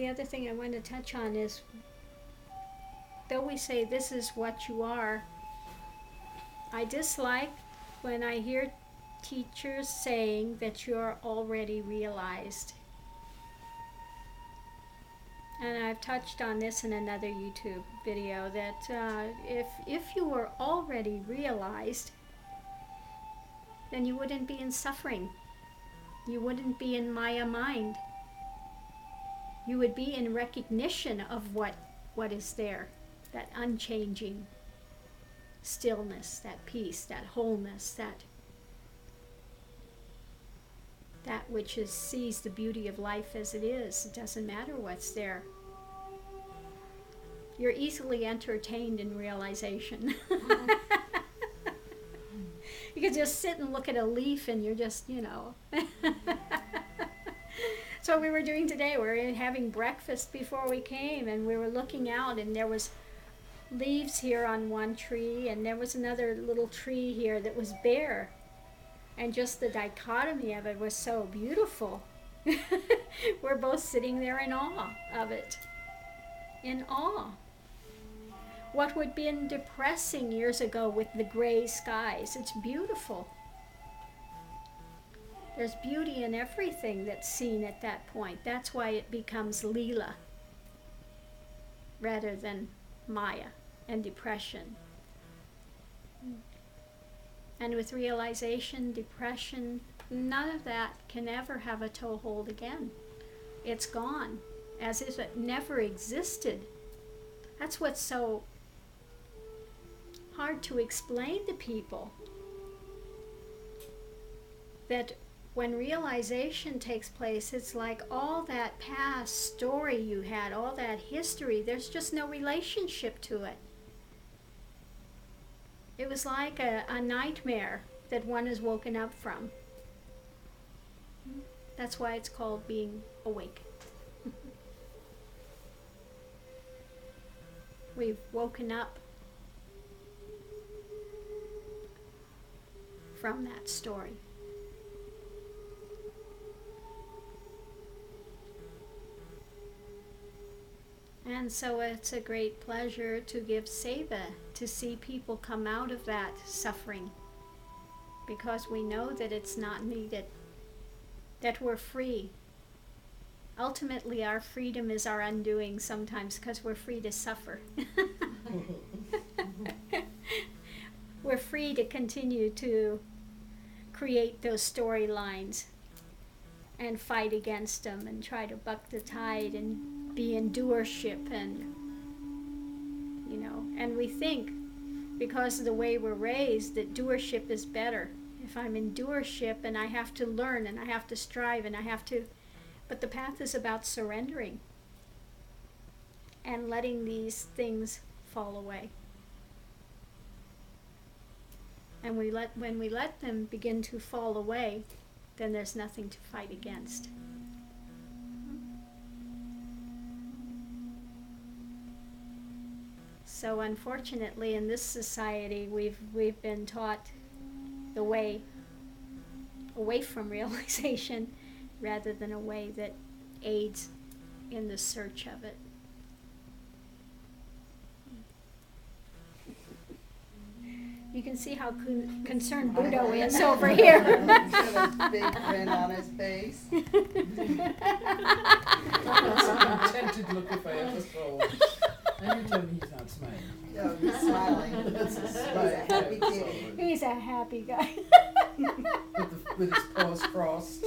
the other thing I want to touch on is, though we say this is what you are, I dislike when I hear teachers saying that you're already realized. And I've touched on this in another YouTube video, that if you were already realized, then you wouldn't be in suffering. You wouldn't be in Maya mind. You would be in recognition of what is there, that unchanging stillness, that peace, that wholeness, that which sees the beauty of life as it is. It doesn't matter what's there. You're easily entertained in realization. You can just sit and look at a leaf and you're just, So what we were doing today, we were having breakfast before we came, and we were looking out, and there was leaves here on one tree, and there was another little tree here that was bare. And just the dichotomy of it was so beautiful. We're both sitting there in awe of it. In awe. What would have been depressing years ago with the gray skies, it's beautiful. There's beauty in everything that's seen at that point. That's why it becomes Leela rather than Maya and depression. And with realization, depression, none of that can ever have a toehold again. It's gone, as if it never existed. That's what's so hard to explain to people. That when realization takes place, it's like all that past story you had, all that history, there's just no relationship to it. It was like a nightmare that one is woken up from. That's why it's called being awake. We've woken up from that story. And so it's a great pleasure to give seva, to see people come out of that suffering, because we know that it's not needed, that we're free. Ultimately, our freedom is our undoing sometimes, because we're free to suffer. We're free to continue to create those storylines and fight against them and try to buck the tide and be in doership, and and we think, because of the way we're raised, that doership is better. If I'm in doership and I have to learn and I have to strive and I have to, but the path is about surrendering and letting these things fall away. And when we let them begin to fall away, then there's nothing to fight against. So unfortunately, in this society, we've been taught the way away from realization rather than a way that aids in the search of it. You can see how concerned Buddha is over here. He's got a big grin on his face. That's a contented look if I ever saw. And you tell me he's not smiling. No, he's smiling. That's a He's a smile. happy kitty. He's a happy guy. With his paws crossed.